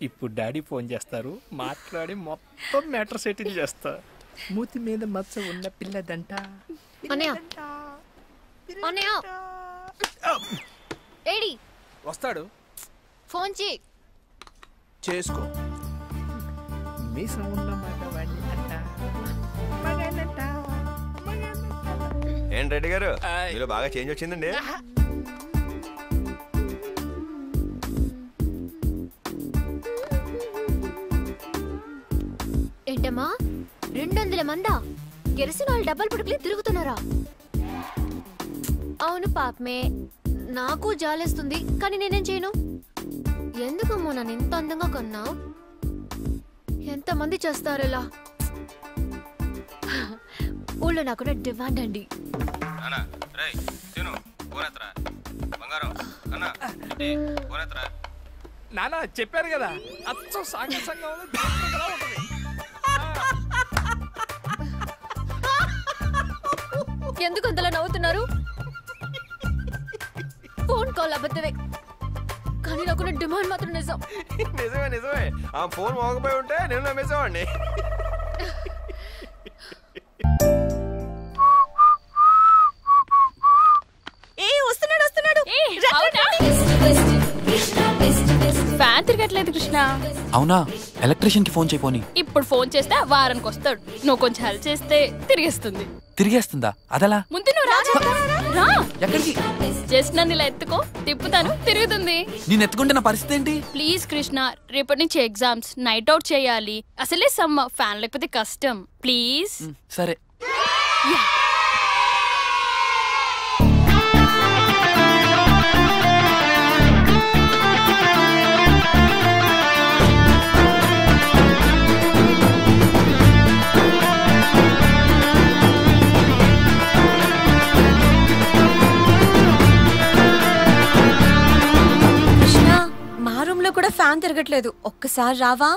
ఇప్పుడు daddy phone చేస్తారు, మాట్లాడి మొత్తం మ్యాటర్ సెటిల్ చేస్తా. మూతి మీద మచ్చ ఉన్న పిల్లదంట. ఏడి వస్తాడు, ఫోన్ చేసుకో. మీసం ఉన్న మగవాణ్ణి అంట. ఏంటి రెడ్డి గారు, మీలో బాగా చేంజ్ వచ్చిందండి. ఏంటమ్మా 200 మందా? Kerosene oil డబ్బలు పుడుకులే తిరుగుతున్నారా? అవును పాపమే, నాకు జాలేస్తుంది, కానీ నేనేం చేయను. ఎందుకమ్మా నన్ను ఇంత అందంగా కొన్నావు? ఎంతమంది చేస్తారు ఇలా? ఊళ్ళో నాకున్న డిమాండ్ అండి. నాన్న చెప్పారు కదా, అచ్చం సాంఘ సంఘంలో ఉంటుంది. ఎందుకు అంతలా నవ్వుతున్నారు? ఫోన్ కాల్ అబద్ధమే, కానీ నాకున్న డిమాండ్ మాత్రం నిజం. నిజమే నిజమే, ఆ ఫోన్ మోగపోయి ఉంటే నేను నమ్మేసేవాడిని. ఫ్యాన్ తిరగట్లేదు కృష్ణ. అవునా, ఎలక్ట్రీషియన్ కి ఫోన్ చేయపోని. ఇప్పుడు ఫోన్ చేస్తే వారానికి వస్తాడు, నువ్వు కొంచెం హెల్ప్ చేస్తే తిరిగేస్తుంది. తిరిగేస్తుందా? అదలా? ముందు నువ్వు రా. ఎక్కడికి? జస్ట్ నన్ను ఇలా ఎత్తుకో, తిప్పుతాను, తిరుగుతుంది. నేను ఎత్తుకుంటే నా పరిస్థితి ఏంటి? ప్లీజ్ కృష్ణ, రేపటి నుంచి ఎగ్జామ్స్, నైట్ అవుట్ చేయాలి. అసలే సమ్మ, ఫ్యాన్ లేకపోతే కష్టం. ప్లీజ్. సరే. కూడా ఫ్యాన్ తిరగట్లేదు, ఒక్కసారి రావా?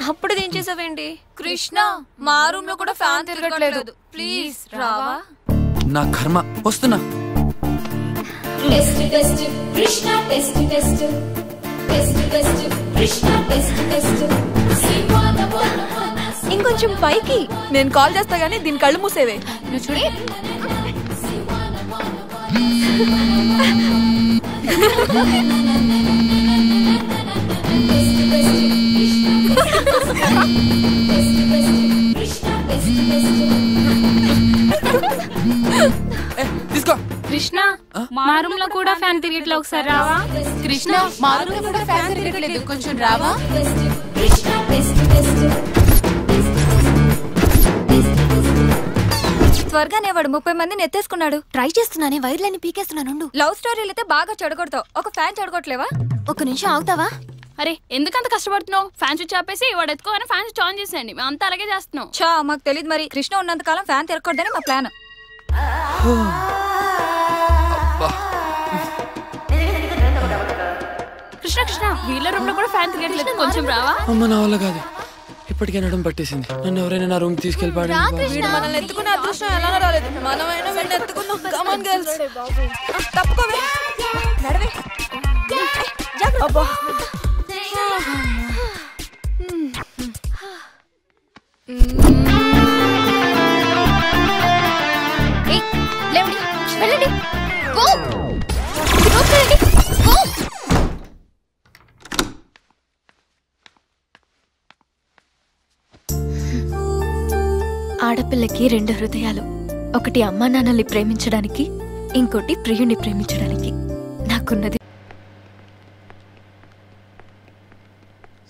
అప్పుడు ఏం చేసావేంటి? కృష్ణ, మా రూమ్ లో కూడా ఫ్యాన్ తిరగట్లేదు, ప్లీజ్ రావా? నా కర్మ, వస్తున్నా. Test test Krishna, test test test test Krishna, test test. ఇంకొంచెం పైకి. నేను కాల్ చేస్తా గానీ దీని కళ్ళు మూసేవే. నువ్వు చూడే. తీసుకో. కృష్ణ, మా రూమ్ లో కూడా ఫ్యాన్ తిరగట్లేదు, ఒకసారి రావా? కృష్ణ, మా రూమ్ లో కూడా ఫ్యాన్ తిరగట్లేదు, కొంచెం రావా? త్వరగానే వాడు 30 మందిని ఎత్తేసుకున్నాడు. ట్రై చేస్తున్నానే, వైర్లన్నీ పీకేస్తున్నాను. లవ్ స్టోరీలు అయితే బాగా చెడగొడతావు, ఒక ఫ్యాన్ చెడగొట్టలేవా? ఒక నిమిషం ఆగుతావా? అరే ఎందుకంత కష్టపడుతున్నావు? ఫ్యాన్ స్విచ్ ఆపేసి వాడు ఎత్తుకోగానే ఫ్యాన్ స్విచ్ ఆన్ చేసేయండి, మేము అంతా అలాగే చేస్తున్నాం. చా, మాకు తెలియదు మరి. కృష్ణ ఉన్నంత కాలం ఫ్యాన్ తిరగకూడదని మా ప్లాన్. కృష్ణ కృష్ణ, వీళ్ళ రూమ్ లో కూడా ఫ్యాన్ తిరగట్లేదు, కొంచెం రావా? అమ్మ, నా వల్ల కాదు, ఇప్పటికే నడుము పట్టేసింది. నన్ను ఎవరైనా నా రూమ్ తీసుకెళ్ళిపాడు. మనల్ని ఎత్తుకునే అదృష్టం ఎలా రాలేదు, మనమైనా వీళ్ళని ఎత్తుకున్నాం. కమాన్ గర్ల్స్, తప్పుకోవే, నడవే. అబ్బా, లేవండి, వెళ్ళండి. ఆడపిల్లకి 2 హృదయాలు, ఒకటి అమ్మా నాన్నల్ని ప్రేమించడానికి, ఇంకోటి ప్రియుణ్ణి ప్రేమించడానికి. నాకున్నది.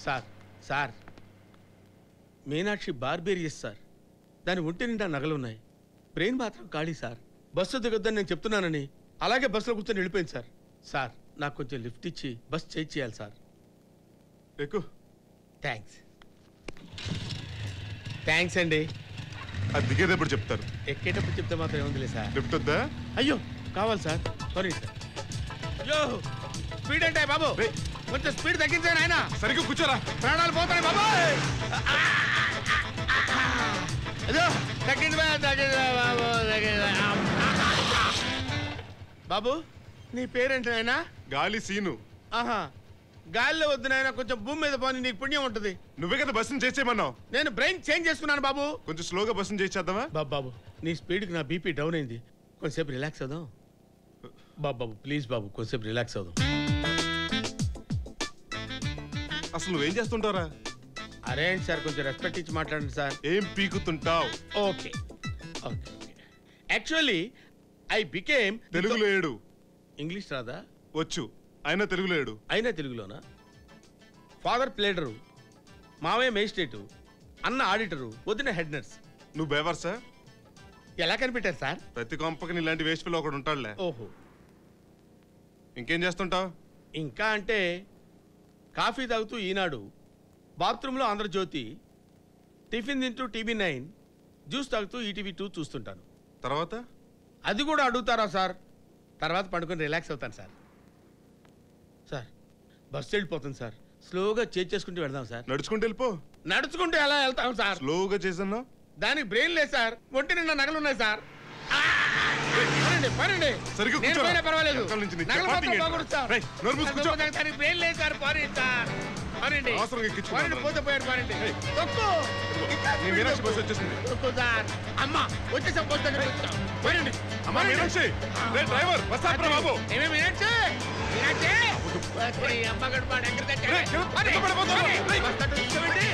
Sir sir, Meenakshi barbarous sir. దాని ఒంటి నిండా నగలున్నాయి, బ్రెయిన్ మాత్రం ఖాళీ సార్. బస్సు దిగొద్దని నేను చెప్తున్నానని అలాగే బస్సులో కూర్చొని వెళ్ళిపోయింది సార్. సార్, నాకు కొంచెం లిఫ్ట్ ఇచ్చి బస్ చేయాలి సార్. ఎక్కువ థ్యాంక్స్. థ్యాంక్స్ అండి. అది దిగేటప్పుడు చెప్తారు, ఎక్కేటప్పుడు చెప్తే మాత్రం ఏముందిలే సార్. లిఫ్ట్ వద్దా? అయ్యో కావాలి సార్, సారీ సార్. స్పీడ్ అంటే బాబు కొంచెం స్పీడ్ తగ్గించాను ఆయన. సరిగ్గా కూర్చోరా. ప్రాణాలు పోతాయి బాబు. అదో తగ్గింది బాబు. నీ పేరేంటి నాయన? గాలి సీను. ఆహా, గాలిలో వద్దు నాయన, కొంచెం భూమి మీద పోనీ, నీకు పుణ్యం ఉంటుంది. నువ్వే కదా బస్సును చేసేయమన్నావు. నేను బ్రెయిన్ చేంజ్ చేసుకున్నాను బాబు. కొంచెం స్లోగా బస్సును చేసేద్దామా? బాబు నీ స్పీడ్కి నా బీపీ డౌన్ అయింది, కొంచెంసేపు రిలాక్స్ అవుదాం. బాబు ప్లీజ్ బాబు, కొంచెంసేపు రిలాక్స్ అవుదాం. అసలు నువ్వేం చేస్తుంటావురా? అరే సార్, కొంచెం రెస్పెక్ట్ ఇచ్చి మాట్లాడండి సార్. ఏం పీకుతుంటావు? Okay okay. Actually I became. తెలుగులో ఏడు. ఇంగ్లీష్ రాదా? వచ్చు, అయినా తెలుగులో ఏడు. అయినా తెలుగులోనా? ఫాదర్ ప్లేడరు, మావయ్య మేజిస్ట్రేటు, అన్న ఆడిటరు, వదిన హెడ్ నర్స్. నువ్వు బేవర్ సార్? ఎలా కనిపెట్టారు సార్? ప్రతి కొంపకి ఇలాంటి వేస్ట్ పిల్ల ఒకడు ఉంటాడులే. ఓహో. ఇంకేం చేస్తుంటావు? ఇంకా అంటే కాఫీ తాగుతూ ఈనాడు, బాత్రూంలో ఆంధ్రజ్యోతి, టిఫిన్ తింటూ TV9, జ్యూస్ తాగుతూ ETV2 చూస్తుంటాను. తర్వాత? అది కూడా అడుగుతారా సార్? తర్వాత పడుకొని రిలాక్స్ అవుతాను సార్. సార్ బస్సు వెళ్ళిపోతుంది సార్, స్లోగా చేసుకుంటూ వెళ్దాం సార్. నడుచుకుంటూ వెళ్ళిపో. నడుచుకుంటూ ఎలా వెళ్తాం సార్? స్లోగా చేసన్నా. దానికి బ్రెయిన్ లేదు సార్, ఒంటి నిండా నగలు ఉన్నాయి సార్. పరండి సరిగ్గా నేను పోయినా పర్వాలేదు, వెనకాల నుంచి నీ నగలు చపాతీ మాత్రం ఏంటి? బాగోదు సార్. రేయ్, నోరు మూసుకు కూర్చో. దానికి బ్రెయిన్ లేదు సార్. పరండి సార్, పరండి అవసరంగా ఎక్కించుకున్నాను. పరండి, పోతే పోయారు. పరండి తొక్కు. ఇంకా నీ మీనాక్షి బస్సు వచ్చేసింది. తొక్కు సార్. అమ్మా వచ్చేసాం, బస్ దగ్గర వచ్చాం. పరండి అమ్మా మీనాక్షి. రే డ్రైవర్, బస్ ఆపరా బాబు. ఏమే మీనాక్షి? మీనాక్షి అమ్మ గడపాడు ఎక్కడ రేయ్, కింద పడిపోతావు. రేయ్.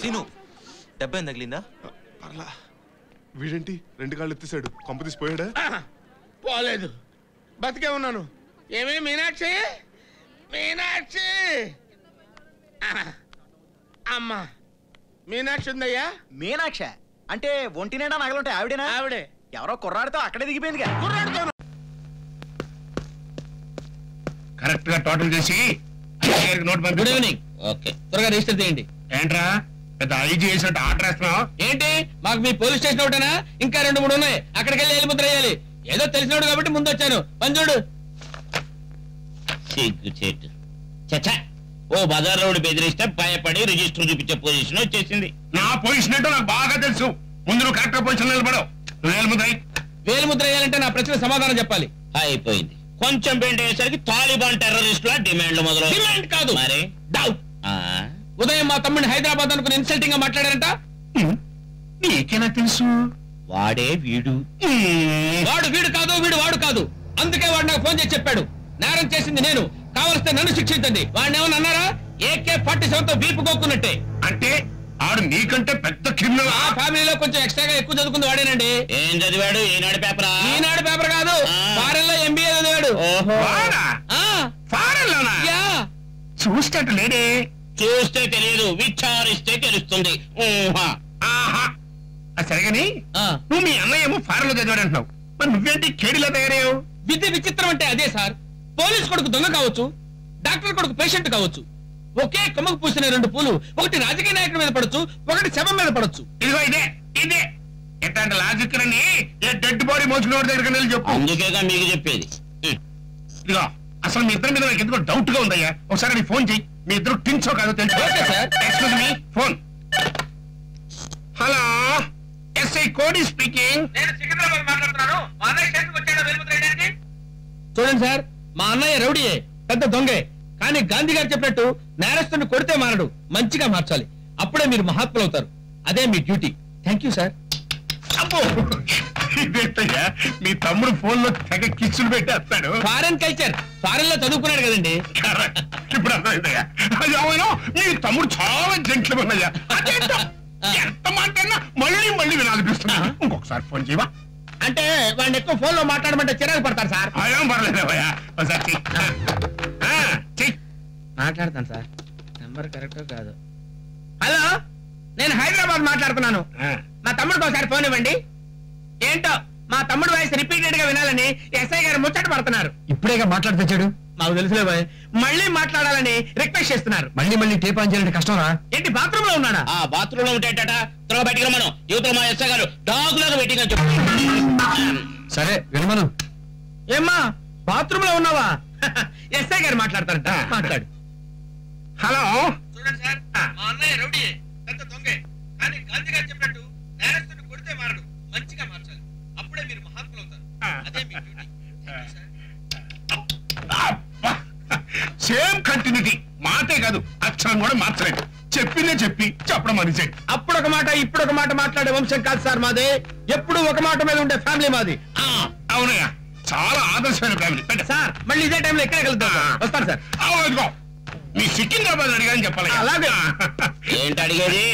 సీను, దెబ్బ ఏం తగిలిందా? పర్లా. వీడేంటి 2 కాళ్ళు ఎత్తేసాడు? కొంప తీసిపోయాడా? పోలేదు, బతికే ఉన్నాను. ఏమే మీనాక్షి? మీనాక్షి అమ్మా, మీనాక్షి ఉందయ్యా? మీనాక్ష అంటే ఒంటి నిండా నగలుంటాయి ఆవిడేనా? ఆవిడే. ఎవరో కుర్రాడితో అక్కడే దిగిపోయిందిగా. కుర్రాడుతోను కరెక్ట్ గా టోటల్ చేసి నోట్ పంపి. Good evening. ఓకే, త్వరగా రిజిస్టర్ చేయండి. ఏంట్రా పెద్ద ఐజీ చేసినట్టు ఆర్డర్ వేస్తున్నావు ఏంటి? మాకు మీ పోలీస్ స్టేషన్ ఒకటేనా? ఇంకా 2-3 ఉన్నాయి, అక్కడికి వెళ్ళి ఎలిముద్ర వేయాలి. ఏదో తెలిసినోడు కాబట్టి ముందు వచ్చాను. పని చూడు. సిగ్గు చెట్టు చచ్చా. ఓ బజార్ రోడ్డు బెదిరిస్తే భయపడి రిజిస్టర్ చూపించే పొజిషన్ వచ్చేసింది. నా పొజిషన్ ఏంటో నాకు బాగా తెలుసు. ముందు నువ్వు కరెక్ట్ పొజిషన్ నిలబడవు. వేలిముద్ర వేయాలంటే నా ప్రశ్న సమాధానం చెప్పాలి. అయిపోయింది. కొంచెం పెయింట్ అయ్యేసరికి తాలిబాన్ టెర్రరిస్టుల డిమాండ్లు మొదలు. డిమాండ్ కాదు, మరి డౌట్. ఉదయం మా తమ్ముడిని హైదరాబాద్ అనుకుని ఇన్సల్టింగ్ గా మాట్లాడారంట. నీకేనా తెలుసు? వాడే వీడు. వాడు వీడు కాదు, వీడు వాడు కాదు. అందుకే వాడు నాకు ఫోన్ చేసి చెప్పాడు. నేరం చేసింది నేను, కావలిస్తే నన్ను శిక్షించండి. వాడిని ఏమన్నా అన్నారా? AK-47 తో వీపు కోక్కున్నట్టే. అంటే ఆడు నీకంటే పెద్ద క్రిమినల్. ఆ ఫ్యామిలీలో కొంచెం ఎక్స్ట్రాగా ఎక్కువ చదువుకుంది వాడేనండి. ఏం చదివాడు? ఈనాడు పేపరా? ఈనాడు పేపర్ కాదు, ఫారెన్ లో MBA చదివాడు. ఫారెన్ లోనా? చూస్తట్టు లేడే. చూస్తే తెలియదు, విచారిస్తే తెలుస్తుంది. సరేగాని నువ్వు మీ అన్నయ్య ఏమో ఫారెన్ లో చదివాడు అంటున్నావు, మరి నువ్వేంటి కేడీలో తయారయ్యావు? విద్య విచిత్రం అంటే అదే సార్. పోలీస్ కొడుకు దొంగ కావచ్చు, డాక్టర్ కొడుకు పేషెంట్ కావచ్చు. ఒకే కొమ్మకు పూసిన 2 పూలు, ఒకటి రాజకీయ నాయకుడి మీద పడచ్చు, ఒకటి శవం మీద పడచ్చు. ఇదిగో ఇదే ఇదే ఎట్లాంటి లాజిక్ అని డెడ్ బాడీ మోసుకునేవాడి దగ్గరికి వెళ్ళి చెప్పు. అందుకేగా మీకు చెప్పేది. ఇదిగో అసలు మీ ఇద్దరి మీద నాకు ఎందుకో డౌట్ గా ఉందయ్యా. ఒకసారి నీ ఫోన్ చెయ్యి. మీ ఇద్దరు టిన్సో కాదో తెలుసు. Excuse me, phone. Hello, SI కోడి స్పీకింగ్. నేను సికింద్రాబాద్ మాట్లాడుతున్నాను. మా అన్నయ్య స్టేషన్కి వచ్చాడా వేలుముద్ర వేయడానికి? చూడండి సార్, మా అన్నయ్య రౌడీయే, పెద్ద దొంగే. కానీ గాంధీ గారు చెప్పినట్టు నేరస్తుని కొడితే మారడు, మంచిగా మార్చాలి. అప్పుడే మీరు మహాత్ములు అవుతారు. అదే మీ డ్యూటీ. Thank you sir. అబ్బో, ఇదేంటయ్యా మీ తమ్ముడు ఫోన్ లో తెగ కిచ్చులు పెట్టేస్తాడు. ఫారెన్ కల్చర్, ఫారెన్ లో చదువుకున్నాడు కదండి. ఇప్పుడు అర్థమైందయ్యా. అవును, మీ తమ్ముడు చాలా జంట్లు ఉన్నాయా. అదేంటో ఎంత మాట్లాడినా మళ్ళీ మళ్ళీ వినాలనిపిస్తున్నా. ఇంకొకసారి ఫోన్ చేయవా? అంటే వాడిని ఎక్కువ ఫోన్ లో మాట్లాడమంటే చిరాకు పడతారు సార్. అదేం పర్లేదయ్యా, ఒకసారి మాట్లాడతాను సార్. నెంబర్ కరెక్ట్ కాదు. హలో, నేను హైదరాబాద్ మాట్లాడుతున్నాను. మా తమ్ముడికి ఒకసారి ఫోన్ ఇవ్వండి. ఏంటో మా తమ్ముడు వాయిస్ రిపీటెడ్ గా వినాలని ఎస్ఐ గారు ముచ్చట పడుతున్నారు. ఇప్పుడేగా మాట్లాడితే మాకు తెలుసులే బాయ్. మళ్ళీ మాట్లాడాలని రిక్వెస్ట్ చేస్తున్నారు. మళ్ళీ టేప్ ఆన్ చేయాలంటే కష్టం రా. ఏంటి బాత్రూమ్ లో ఉన్నాడా? ఆ బాత్రూమ్ లో ఉంటాయట. త్వరగా బయటికి రమ్మను. యువతలో మా ఎస్ఐ గారు డాగులాగా వెయిటింగ్ అని చెప్పు. సరే వినమను. ఏమ్మా బాత్రూమ్ లో ఉన్నావా? ఎస్ఐ గారు మాట్లాడతారట, మాట్లాడు. హలో, చూడండి సార్, మా అన్నయ్య రౌడీ పెద్ద దొంగే, కానీ గాంధీ గారు చెప్పినట్టు నేరస్తుని కొడితే మారడు, మంచిగా మార్చాలి. అప్పుడే మీరు మహాత్ములు అవుతారు. అదే మీ డ్యూటీ. Same continuity. మాటే కాదు, అక్షరం కూడా మార్చలేదు. చెప్పిందే చెప్పి చెప్పడం మనిషి. అప్పుడు ఒక మాట ఇప్పుడు ఒక మాట మాట్లాడే వంశం కాదు సార్ మాది. ఎప్పుడు ఒక మాట మీద ఉండే ఫ్యామిలీ మాది. అవునయ్యా, చాలా ఆదర్శమైన ఫ్యామిలీ. సార్ మళ్ళీ ఇదే టైంలో ఎక్కడ వెళ్తాం? వస్తాను సార్. అదిగో మీ సికింద్రాబాద్ అడిగాని చెప్పాలి. అలాగే. ఏంటి అడిగేది?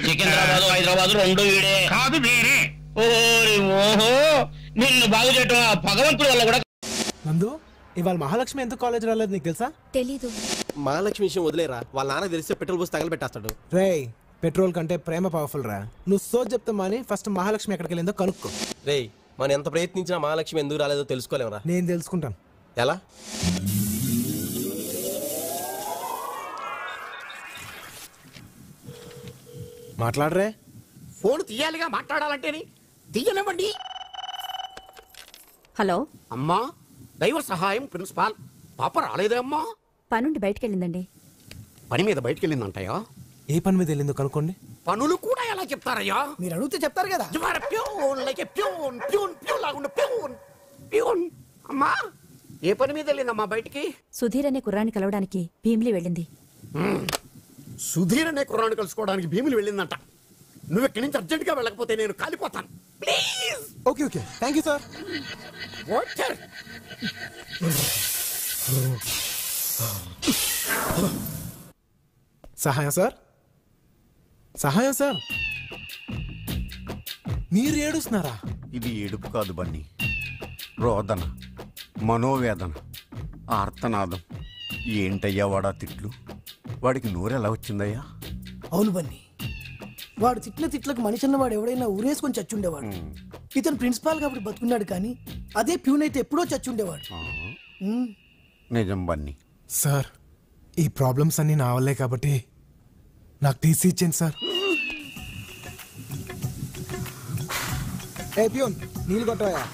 సికింద్రాబాద్ హైదరాబాద్ రెండు వీడే కాదు, వేరే. ఓరి ఓహో, నిన్ను బాగు చేయటం భగవంతుడి వల్ల కూడా. నందు, ఇవాళ మహాలక్ష్మి ఎందుకు కాలేజ్ రాలేదు నీకు తెలుసా? తెలీదు. మహాలక్ష్మి విషయం వదిలేరా, వాళ్ళ నాన్న తెలిస్తే పెట్రోల్ పోసి తగలబెట్టేస్తాడు. రేయ్, పెట్రోల్ కంటే ప్రేమ పవర్ఫుల్ రా. నువ్వు సోజ్ చెప్తా మాని ఫస్ట్ మహాలక్ష్మి ఎక్కడికి వెళ్ళిందో కనుక్కో. రేయ్, మనం ఎంత ప్రయత్నించినా మహాలక్ష్మి ఎందుకు రాలేదో తెలుసుకోలేమరా. నేను తెలుసుకుంటాను. ఎలా? మాట్లాడరే. ఫోన్ తీయాలిగా, మాట్లాడాలంటేని. తీయనివ్వండి. హలో అమ్మా, దైవ సహాయం ప్రిన్సిపాల్. పాప రాలేదే అమ్మా? పనుండి బయటకెళ్ళిందండి. పని మీద బయటకెళ్ళిందంటయ్యా? ఏ పని మీద వెళ్ళిందో కనుక్కోండి. పనులు కూడా ఎలా చెప్తారయ్యా? మీరు అడిగితే చెప్తారు కదా. అమ్మా, ఏ పని మీద వెళ్ళిందమ్మా బయటికి? సుధీర్ అనే కుర్రాన్ని కలవడానికి భీమిలి వెళ్ళింది. సుధీర్ అనే కుర్రాన్ని కలుసుకోవడానికి భీములు వెళ్ళిందంట. నువ్వు ఇక్కడి నుంచి అర్జెంట్ గా వెళ్ళకపోతే నేను కాలిపోతాను. Please. Okay okay, thank you sir. Water. సహాయం సార్, సహాయం సార్. మీరు ఏడుస్తున్నారా? ఇది ఏడుపు కాదు బన్నీ, రోదన, మనోవేదన, ఆర్తనాదం. ఏంటయ్యా వాడా తిట్లు? వాడికి నోరెలా వచ్చిందయ్యా? అవును బన్నీ, వాడు తిట్ల తిట్లకు మనిషి అన్నవాడు ఎవడైనా ఊరేసుకొని చచ్చుండేవాడు. ఇతను ప్రిన్సిపాల్ కాబట్టి బతుకున్నాడు, కానీ అదే ప్యూన్ అయితే ఎప్పుడో చచ్చుండేవాడు. నిజం బన్నీ. సార్, ఈ ప్రాబ్లమ్స్ అన్ని నా వల్లే కాబట్టి నాకు టీసీ ఇచ్చింది సార్. ఏ ప్యూన్, నీళ్ళు కొట్టవా?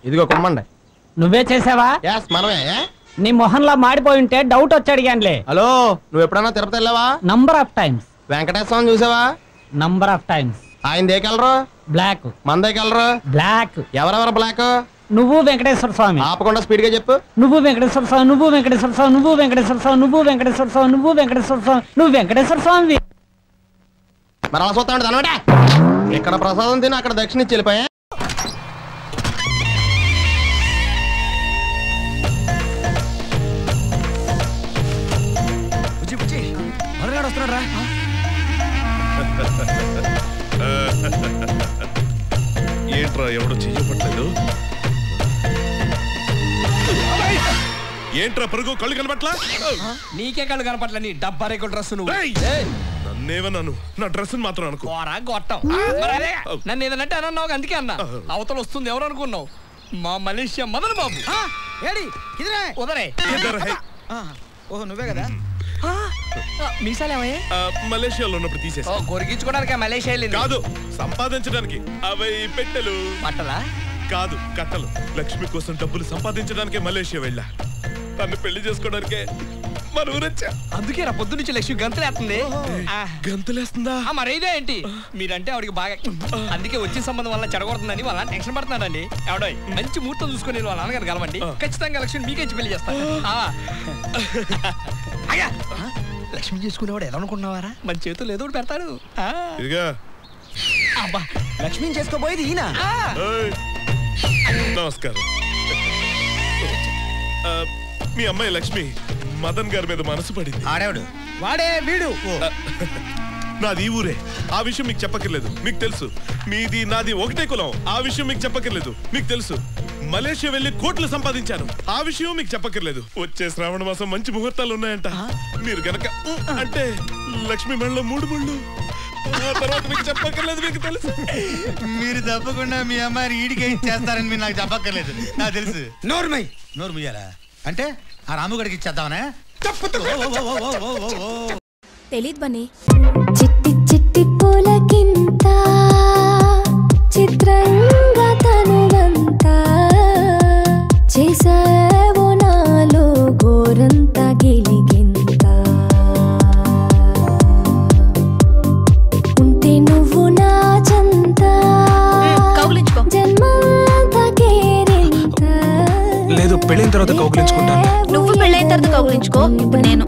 ఇదిగో కొమ్మండి. నువ్వే చేసావా? మనమే. నీ మొహంలా మాడిపోయి ఉంటే డౌట్ వచ్చి అడిగానులే. హలో, నువ్వు ఎప్పుడన్నా తిరుపతి వెళ్ళావా? Number of times. వెంకటేశ్వర చూసావా? Number of times. ఆయన ఏ కలరు? బ్లాక్. మందే కలరు? బ్లాక్. ఎవరెవరు బ్లాక్? నువ్వు వెంకటేశ్వర స్వామి. ఆపకుండా స్పీడ్ గా చెప్పు. నువ్వు వెంకటేశ్వర స్వామి, నువ్వు వెంకటేశ్వర స్వామి, నువ్వు వెంకటేశ్వర స్వామి, నువ్వు వెంకటేశ్వర స్వామి, నువ్వు వెంకటేశ్వర స్వామి, నువ్వు వెంకటేశ్వర స్వామి. మరి అలా చూస్తా ఉంటా అనమాట. ఇక్కడ ప్రసాదం తిని అక్కడ దక్షిణ ఇచ్చి వెళ్ళిపోయా. వస్తున్నాడు. ఏంట్రా ఎవడో చెయ్యపట్లేదు? ఏంట్రా పరుగు, కళ్ళు కనపట్లా? నీకే కళ్ళు కనపట్ల, నీ డబ్బా రేకుల డ్రెస్. నువ్వు నన్నేమన్నాను, నా డ్రెస్ మాత్రం అనుకో. గొట్టం నన్ను ఏదనంటే అన్నావు, అందుకే అన్నా. అవతల వస్తుంది ఎవరు అనుకున్నావు? మా మలేషియా మదన్ బాబు. ఉదరే. ఓహో, నువ్వే కదా? మీసాలేమయ్యా? మలేషియాలో ఉన్నప్పుడు తీసేసి కొరిగించుకోవడానికి మలేషియా వెళ్ళింది కాదు, సంపాదించడానికి. అవి పెట్టెలు. పట్టలా కాదు, కట్టలు. లక్ష్మి కోసం డబ్బులు సంపాదించడానికే మలేషియా వెళ్ళా. తను పెళ్లి చేసుకోవడానికే మన ఊరొచ్చా. అందుకే రా పొద్దు నుంచి లక్ష్మి గంతులేస్తుంది. గంతులేస్తుందా? మరైదే ఏంటి? మీరంటే ఆవిడకి బాగా, అందుకే వచ్చే సంబంధం వల్ల చెడగొడుతుందని వాళ్ళ టెన్షన్ పడుతున్నాడండి. ఆవిడ మంచి ముహూర్తం చూసుకుని వాళ్ళ నాన్నగారు కలవండి, ఖచ్చితంగా లక్ష్మి మీకేసి పెళ్లి చేస్తాను. లక్ష్మి చేసుకునేవాడు ఎలా అనుకున్నావారా? మన చేతులు ఏదో పెడతాడు. అబ్బా, లక్ష్మిని చేసుకోబోయేది ఈయన. నమస్కారం. మీ అమ్మాయి లక్ష్మి మదన్ గారి మీద మనసు పడింది. ఆడేవాడు వాడే వీడు. నాది ఈ ఊరే, ఆ విషయం మీకు చెప్పక్కర్లేదు. మీకు తెలుసు మీది నాది ఒకటే కులం, ఆ విషయం మీకు చెప్పక్కర్లేదు. మీకు తెలుసు మలేషియా వెళ్ళి కోట్లు సంపాదించాను, ఆ విషయం మీకు చెప్పక్కర్లేదు. వచ్చే శ్రావణ మాసం మంచి ముహూర్తాలు ఉన్నాయంట. మీరు గనక అంటే లక్ష్మి మెడలో 3 ముళ్ళు. ఆ తర్వాత మీకు చెప్పక్కర్లేదు, మీకు తెలుసు. మీరు తప్పకుండా మీ అమ్మాయిని ఈడికి చేస్తారని మీరు నాకు చెప్పక్కర్లేదు, నాకు తెలుసు. నోరు ముయ్యాలా అంటే ఆ రాముగడికి ఇచ్చేద్దామనే? తెలీదు బన్నీ. చిట్టి చిట్టి పూలకింత పెళ్ళైన తర్వాత కౌగిలించుకుంటాను. నువ్వు పెళ్ళైన తర్వాత కౌగిలించుకో, ఇప్పుడు నేను